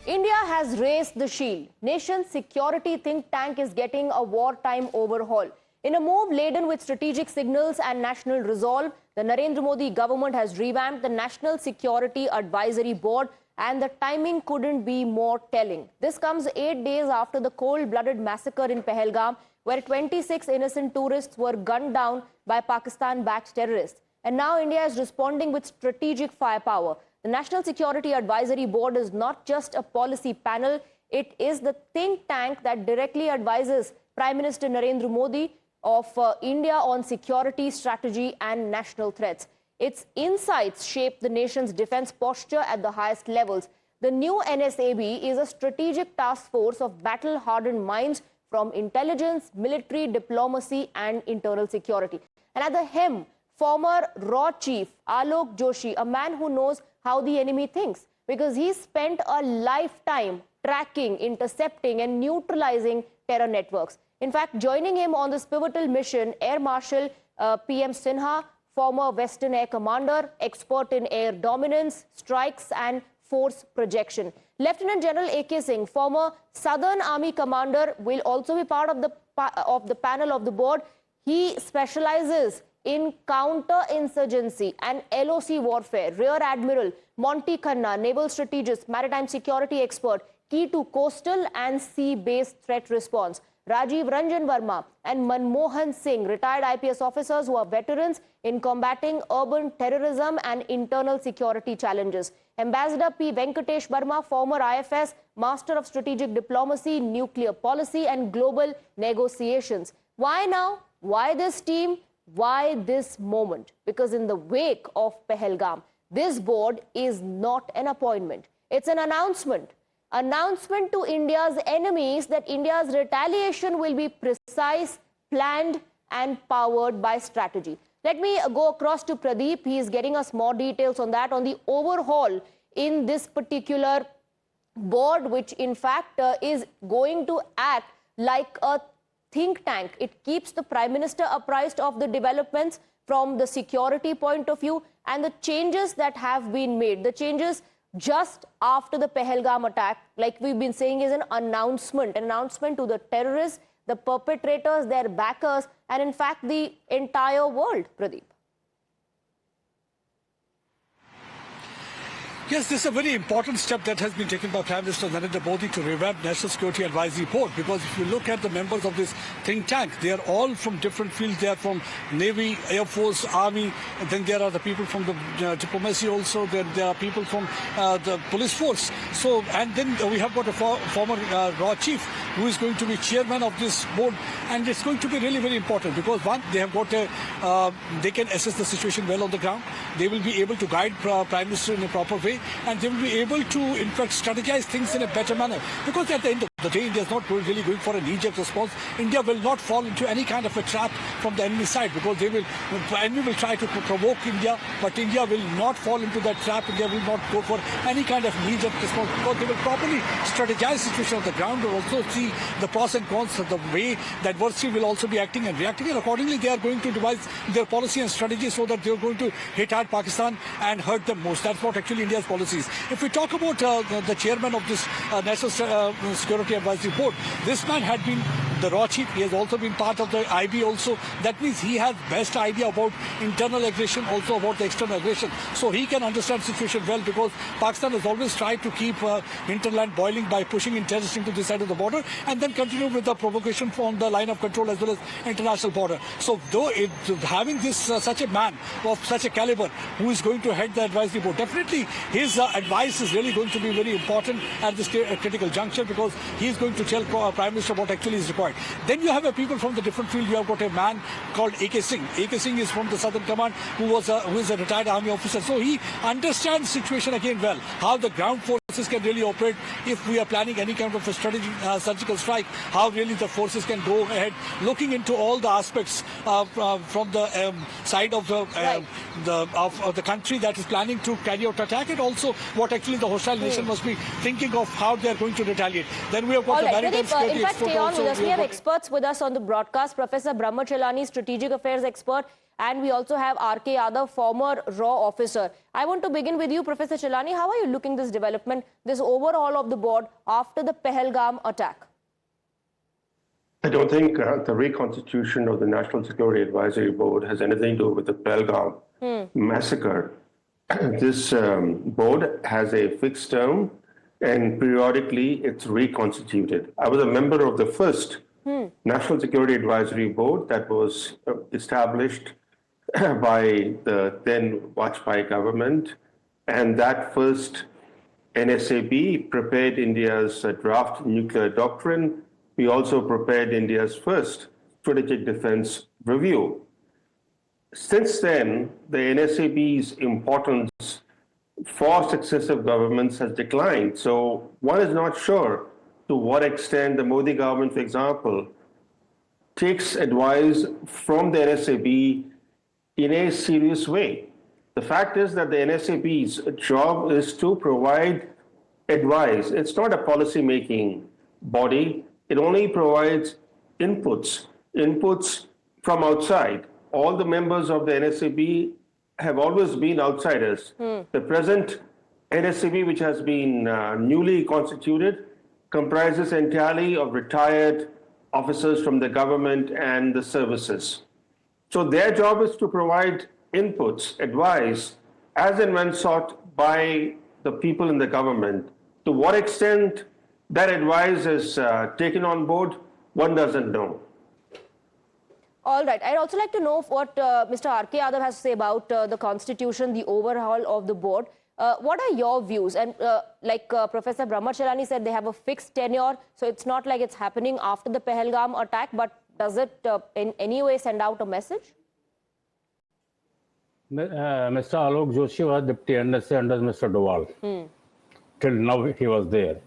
India has raised the shield. Nation's security think tank is getting a wartime overhaul. In a move laden with strategic signals and national resolve, the Narendra Modi government has revamped the National Security Advisory Board, and the timing couldn't be more telling. This comes 8 days after the cold-blooded massacre in Pahalgam, where 26 innocent tourists were gunned down by Pakistan-backed terrorists. And now India is responding with strategic firepower. The National Security Advisory Board is not just a policy panel, it is the think tank that directly advises Prime Minister Narendra Modi of India on security, strategy and national threats. Its insights shape the nation's defense posture at the highest levels. The new NSAB is a strategic task force of battle-hardened minds from intelligence, military, diplomacy and internal security. And at the helm, former RAW chief Alok Joshi, a man who knows how the enemy thinks, because he spent a lifetime tracking, intercepting and neutralizing terror networks. In fact, joining him on this pivotal mission, Air Marshal PM Sinha, former Western Air Commander, expert in air dominance, strikes and force projection. Lieutenant General A.K. Singh, former Southern Army Commander, will also be part of the panel of the board. He specializes in counter-insurgency and LOC warfare. Rear Admiral Monty Khanna, naval strategist, maritime security expert, key to coastal and sea-based threat response. Rajiv Ranjan Verma and Manmohan Singh, retired IPS officers who are veterans in combating urban terrorism and internal security challenges. Ambassador P. Venkatesh Verma, former IFS, master of strategic diplomacy, nuclear policy and global negotiations. Why now? Why this team? Why this moment? Because in the wake of Pahalgam, this board is not an appointment. It's an announcement. Announcement to India's enemies that India's retaliation will be precise, planned and powered by strategy. Let me go across to Pradeep. He is getting us more details on that, on the overhaul in this particular board, which in fact is going to act like a think tank. It keeps the Prime Minister apprised of the developments from the security point of view and the changes that have been made. The changes just after the Pahalgam attack, like we've been saying, is an announcement to the terrorists, the perpetrators, their backers, and in fact the entire world, Pradeep. Yes, this is a very important step that has been taken by Prime Minister Narendra Modi to revamp National Security Advisory Board, because if you look at the members of this think tank, they are all from different fields. They are from Navy, Air Force, Army, and then there are the people from the diplomacy also, there are people from the police force. So, and then we have got a former RAW chief who is going to be chairman of this board, and it's going to be really very important because one, they have got a, they can assess the situation well on the ground. They will be able to guide Prime Minister in a proper way, and they will be able to, in fact, strategize things in a better manner. Because at the end of the day, India is not really going for a knee-jerk response. India will not fall into any kind of a trap from the enemy side, because the enemy will try to provoke India, but India will not fall into that trap. India will not go for any kind of knee-jerk response, because they will properly strategize the situation on the ground, and also see the pros and cons of the way the adversary will also be acting and reacting, and accordingly they are going to devise their policy and strategy so that they are going to hit hard Pakistan and hurt them most. That's what actually India's policies. If we talk about the chairman of this National Security Advisory Board, this man had been the RAW chief. He has also been part of the IB also. That means he has best idea about internal aggression, also about the external aggression. So he can understand the situation well, because Pakistan has always tried to keep hinterland boiling by pushing in terrorists into this side of the border, and then continue with the provocation from the line of control as well as international border. So though having this such a man of such a caliber who is going to head the advisory board, definitely his advice is really going to be very important at this critical juncture, because he is going to tell Prime Minister what actually is required. Then you have people from the different field. You have got a man called A.K. Singh. A.K. Singh is from the Southern Command, who is a retired army officer. So he understands the situation again well, how the ground forces can really operate if we are planning any kind of a strategic surgical strike, how really the forces can go ahead, looking into all the aspects from the side of the country that is planning to carry out attack, and also what actually the hostile nation must be thinking of how they are going to retaliate. Then we have got the maritime security expert also. Stay on with us. We have experts with us on the broadcast. Professor Brahmachalani, strategic affairs expert, And we also have R.K. Yadav, former RAW officer. I want to begin with you, Professor Chelani. How are you looking this development, this overhaul of the board after the Pahalgam attack? I don't think the reconstitution of the National Security Advisory Board has anything to do with the Pahalgam massacre. This board has a fixed term and periodically it's reconstituted. I was a member of the first National Security Advisory Board that was established by the then Vajpayee government, and that first NSAB prepared India's draft nuclear doctrine. We also prepared India's first strategic defense review. Since then, the NSAB's importance for successive governments has declined. So one is not sure to what extent the Modi government, for example, takes advice from the NSAB in a serious way. The fact is that the NSAB's job is to provide advice. It's not a policy-making body. It only provides inputs from outside. All the members of the NSAB have always been outsiders. The present NSAB, which has been newly constituted, comprises entirely of retired officers from the government and the services. So their job is to provide inputs, advice, as and when sought by the people in the government. To what extent that advice is taken on board, one doesn't know. All right. I'd also like to know what Mr. R.K. Yadav has to say about the constitution, the overhaul of the board. What are your views? And like Professor Brahmacharani said, they have a fixed tenure, so it's not like it's happening after the Pahalgam attack, but does it in any way send out a message? Mr. Alok Joshi was Deputy NSA under Mr. Doval. Till now he was there.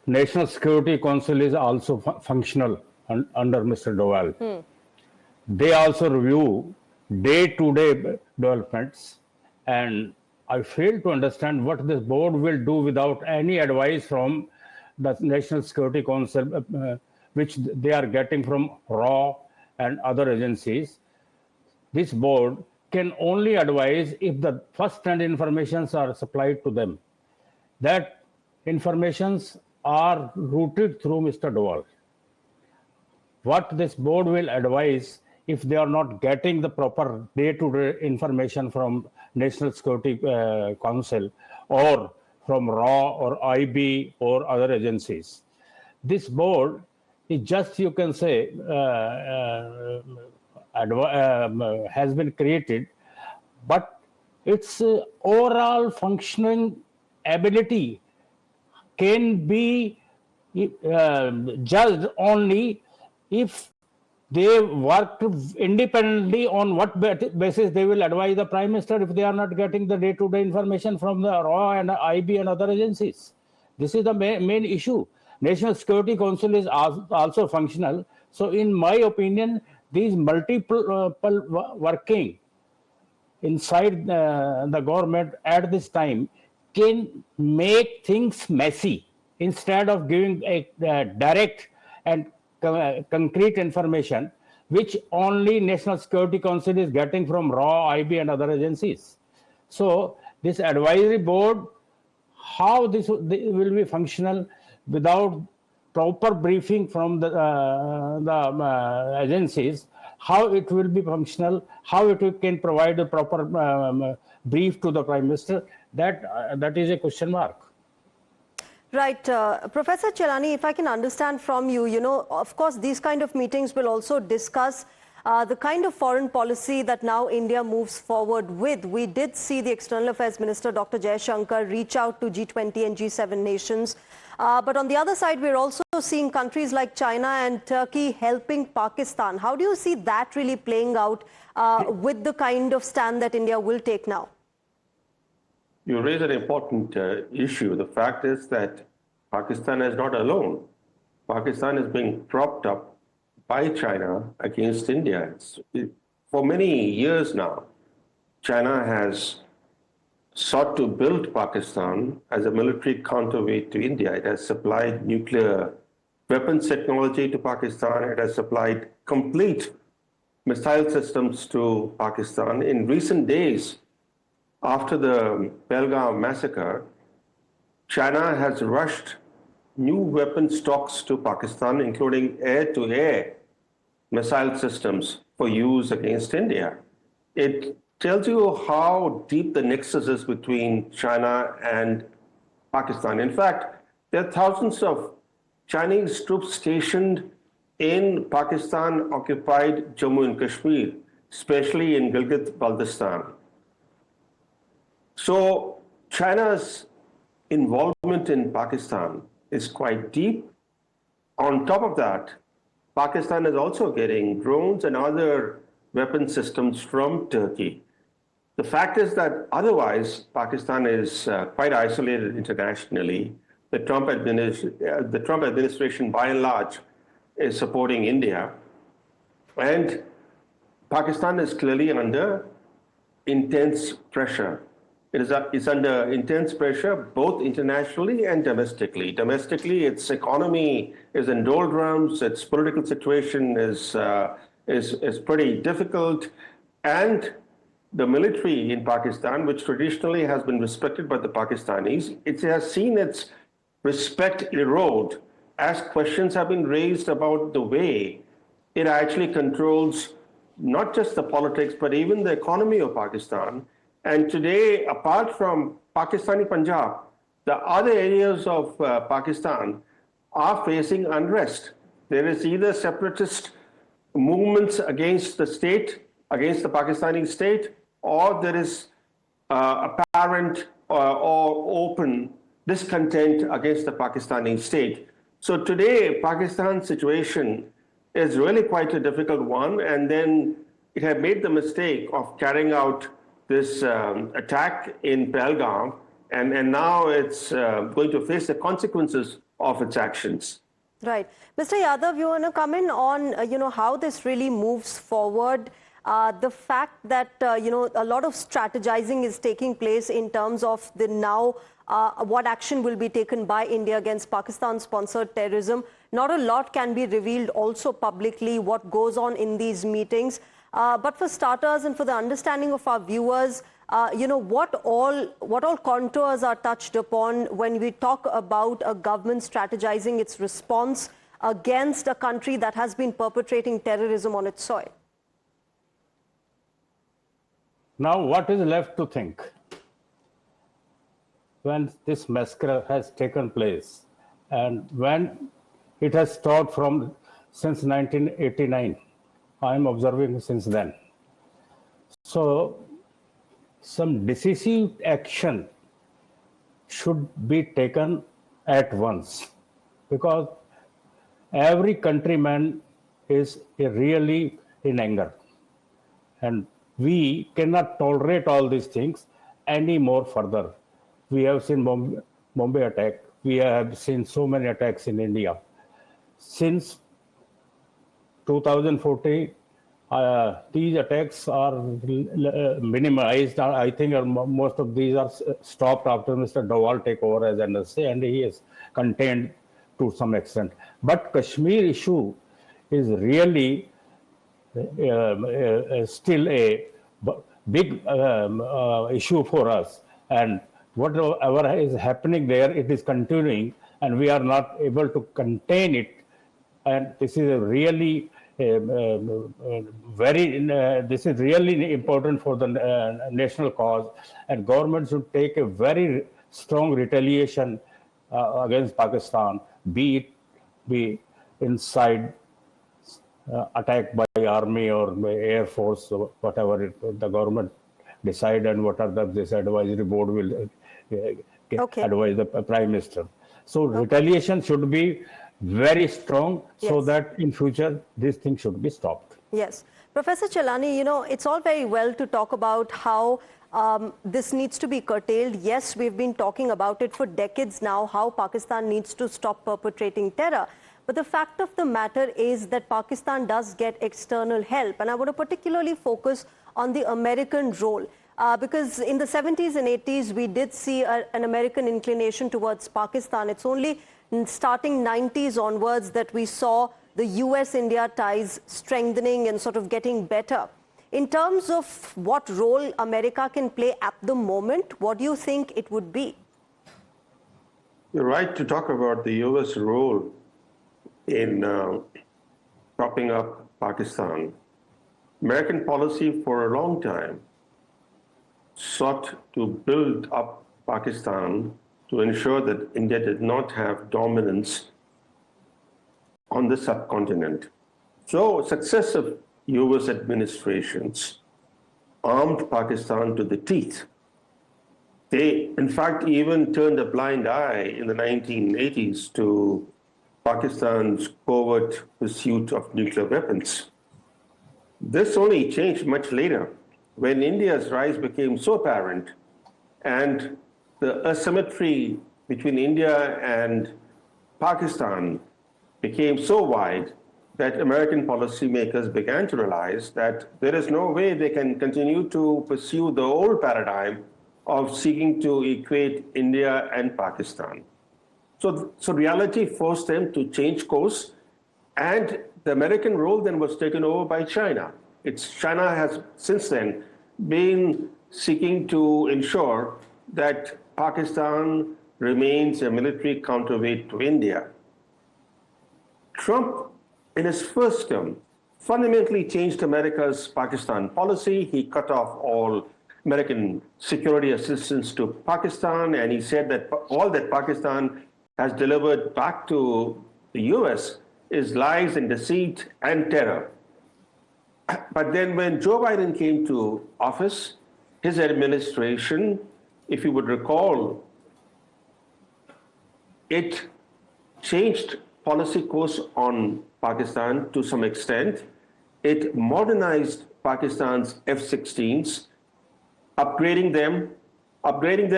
National Security Council is also functional under Mr. Doval. They also review day-to-day developments, and I fail to understand what this board will do without any advice from the National Security Council, which they are getting from RAW and other agencies. This board can only advise if the first-hand informations are supplied to them. That informations are routed through Mr. Doval. What this board will advise if they are not getting the proper day-to-day information from National Security Council or from RAW or IB or other agencies. This board is just, you can say, has been created, but its overall functioning ability can be judged only if they work independently. On what basis they will advise the Prime Minister if they are not getting the day-to-day information from the RAW and IB and other agencies. This is the main issue. National Security Council is also functional. So in my opinion, these multiple working inside the government at this time can make things messy. Instead of giving a direct and concrete information, which only National Security Council is getting from RAW, IB and other agencies. So this advisory board, how this will be functional without proper briefing from the agencies, how it will be functional, how it can provide a proper brief to the Prime Minister, that is a question mark. Right. Professor Chelani, if I can understand from you, of course, these kind of meetings will also discuss the kind of foreign policy that now India moves forward with. We did see the External Affairs Minister, Dr. Jaishankar, reach out to G20 and G7 nations. But on the other side, we're also seeing countries like China and Turkey helping Pakistan. How do you see that really playing out with the kind of stand that India will take now? You raise an important issue. The fact is that Pakistan is not alone. Pakistan is being propped up by China against India. For many years now, China has sought to build Pakistan as a military counterweight to India. It has supplied nuclear weapons technology to Pakistan. It has supplied complete missile systems to Pakistan. In recent days, after the Pahalgam massacre, China has rushed new weapon stocks to Pakistan, including air-to-air missile systems for use against India. It tells you how deep the nexus is between China and Pakistan. In fact, there are thousands of Chinese troops stationed in Pakistan-occupied Jammu and Kashmir, especially in Gilgit-Baltistan. So China's involvement in Pakistan is quite deep. On top of that, Pakistan is also getting drones and other weapon systems from Turkey. The fact is that otherwise, Pakistan is quite isolated internationally. The Trump administration, by and large, is supporting India. And Pakistan is clearly under intense pressure. It's under intense pressure both internationally and domestically. Domestically, its economy is in doldrums, its political situation is pretty difficult, and the military in Pakistan, which traditionally has been respected by the Pakistanis, it has seen its respect erode as questions have been raised about the way it actually controls not just the politics, but even the economy of Pakistan. And today, apart from Pakistani Punjab, the other areas of Pakistan are facing unrest. There is either separatist movements against the state, against the Pakistani state, or there is apparent or open discontent against the Pakistani state. So today, Pakistan's situation is really quite a difficult one, and then it had made the mistake of carrying out this attack in Pahalgam, and now it's going to face the consequences of its actions. Right. Mr. Yadav, you want to comment on, how this really moves forward? The fact that, a lot of strategizing is taking place in terms of the now, what action will be taken by India against Pakistan-sponsored terrorism. Not a lot can be revealed also publicly what goes on in these meetings. But for starters and for the understanding of our viewers, what all contours are touched upon when we talk about a government strategizing its response against a country that has been perpetrating terrorism on its soil? Now, what is left to think? When this massacre has taken place and when it has stopped since 1989, I'm observing since then. So, some decisive action should be taken at once, because every countryman is really in anger, and we cannot tolerate all these things any more further. We have seen Bombay attack. We have seen so many attacks in India. Since 2014, these attacks are minimized. I think most of these are stopped after Mr. Dawal take over as NSA, and he is contained to some extent. But Kashmir issue is really still a big issue for us, and whatever is happening there, it is continuing, and we are not able to contain it. And this is a really this is really important for the national cause, and government should take a very strong retaliation against Pakistan, be inside attack by Army or by Air Force, or whatever the government decide, and what are this advisory board will advise the Prime Minister. So retaliation should be very strong, so that in future these things should be stopped. Yes. Professor Chelani, it's all very well to talk about how this needs to be curtailed. Yes, we've been talking about it for decades now, how Pakistan needs to stop perpetrating terror. But the fact of the matter is that Pakistan does get external help. And I want to particularly focus on the American role. Because in the 70s and 80s, we did see an American inclination towards Pakistan. It's only starting 90s onwards that we saw the US-India ties strengthening and sort of getting better. In terms of what role America can play at the moment, what do you think it would be? You're right to talk about the US role in propping up Pakistan. American policy for a long time sought to build up Pakistan to ensure that India did not have dominance on the subcontinent. So successive US administrations armed Pakistan to the teeth. They, in fact, even turned a blind eye in the 1980s to Pakistan's covert pursuit of nuclear weapons. This only changed much later when India's rise became so apparent and the asymmetry between India and Pakistan became so wide that American policymakers began to realize that there is no way they can continue to pursue the old paradigm of seeking to equate India and Pakistan. So reality forced them to change course, and the American role then was taken over by China. China has since then been seeking to ensure that Pakistan remains a military counterweight to India. Trump, in his first term, fundamentally changed America's Pakistan policy. He cut off all American security assistance to Pakistan, and he said that all that Pakistan has delivered back to the US is lies and deceit and terror. But then when Joe Biden came to office, his administration, if you would recall, it changed policy course on Pakistan to some extent. It modernized Pakistan's F-16s, upgrading them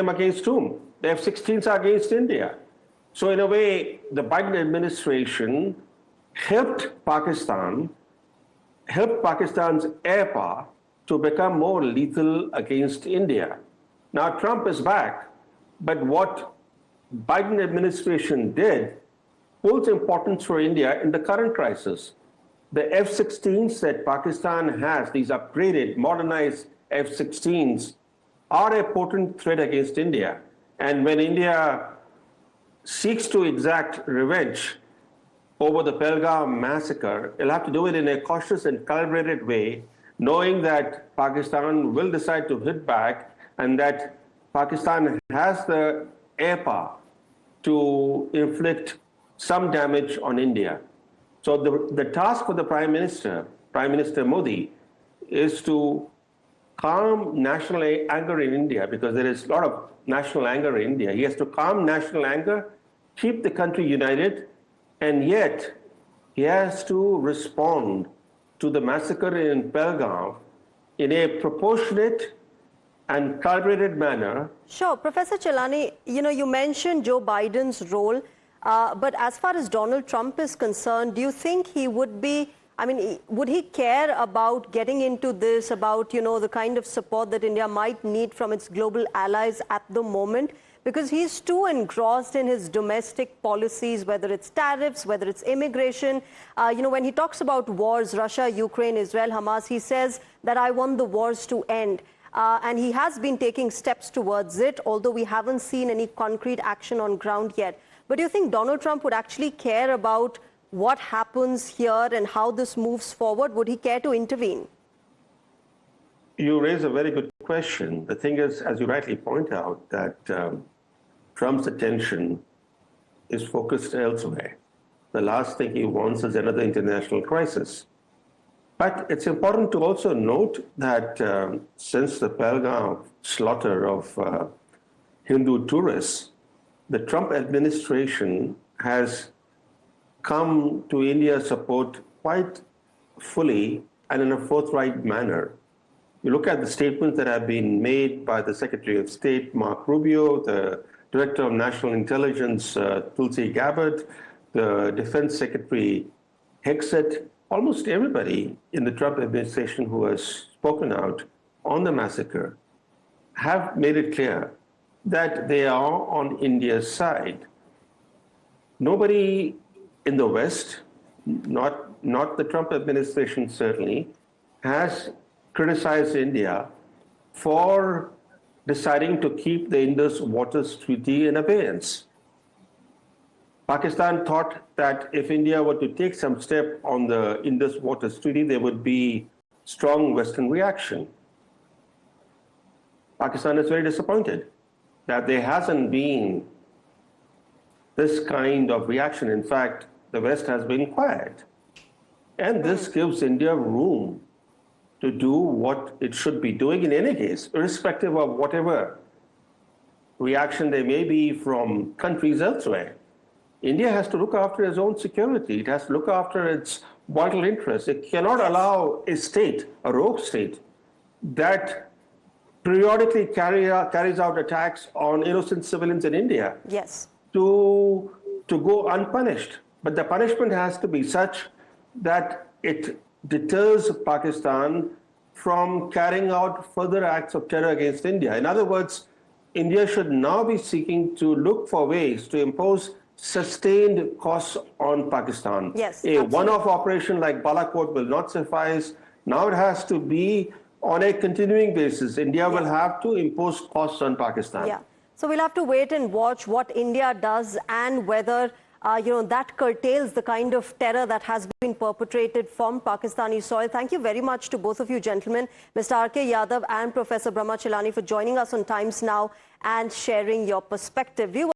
against whom? The F-16s are against India. So in a way, the Biden administration helped Pakistan's air power to become more lethal against India. Now Trump is back, but what Biden administration did holds importance for India in the current crisis. The F-16s that Pakistan has, these upgraded, modernized F-16s, are a potent threat against India. And when India seeks to exact revenge over the Pahalgam massacre, it'll have to do it in a cautious and calibrated way, knowing that Pakistan will decide to hit back and that Pakistan has the air power to inflict some damage on India. So the task for the Prime Minister Modi, is to calm national anger in India, because there is a lot of national anger in India. He has to calm national anger, keep the country united, and yet he has to respond to the massacre in Pahalgam in a proportionate and calibrated manner. Sure. Professor Chelani, you mentioned Joe Biden's role, but as far as Donald Trump is concerned, do you think he would be, would he care about getting into this, about, the kind of support that India might need from its global allies at the moment? Because he's too engrossed in his domestic policies, whether it's tariffs, whether it's immigration. When he talks about wars, Russia, Ukraine, Israel, Hamas, he says that I want the wars to end. And he has been taking steps towards it, although we haven't seen any concrete action on ground yet. But do you think Donald Trump would actually care about what happens here and how this moves forward? Would he care to intervene? You raise a very good question. The thing is, as you rightly point out, that Trump's attention is focused elsewhere. The last thing he wants is another international crisis. But it's important to also note that since the Pahalgam slaughter of Hindu tourists, the Trump administration has come to India's support quite fully and in a forthright manner. You look at the statements that have been made by the Secretary of State, Mark Rubio, the Director of National Intelligence, Tulsi Gabbard, the Defense Secretary, Hegseth, almost everybody in the Trump administration who has spoken out on the massacre have made it clear that they are on India's side. Nobody in the West, not the Trump administration certainly, has criticized India for deciding to keep the Indus Waters Treaty in abeyance. Pakistan thought that if India were to take some step on the Indus Waters Treaty, there would be strong Western reaction. Pakistan is very disappointed that there hasn't been this kind of reaction. In fact, the West has been quiet. And this gives India room to do what it should be doing in any case, irrespective of whatever reaction there may be from countries elsewhere. India has to look after its own security. It has to look after its vital interests. It cannot allow a state, a rogue state, that periodically carries out attacks on innocent civilians in India. Yes. To go unpunished. But the punishment has to be such that it deters Pakistan from carrying out further acts of terror against India. In other words, India should now be seeking to look for ways to impose sustained costs on Pakistan. Yes, a one-off operation like Balakot will not suffice. Now it has to be on a continuing basis. India will have to impose costs on Pakistan. Yeah. So we'll have to wait and watch what India does and whether that curtails the kind of terror that has been perpetrated from Pakistani soil. Thank you very much to both of you gentlemen, Mr. R.K. Yadav and Professor Brahma Chelani, for joining us on Times Now and sharing your perspective.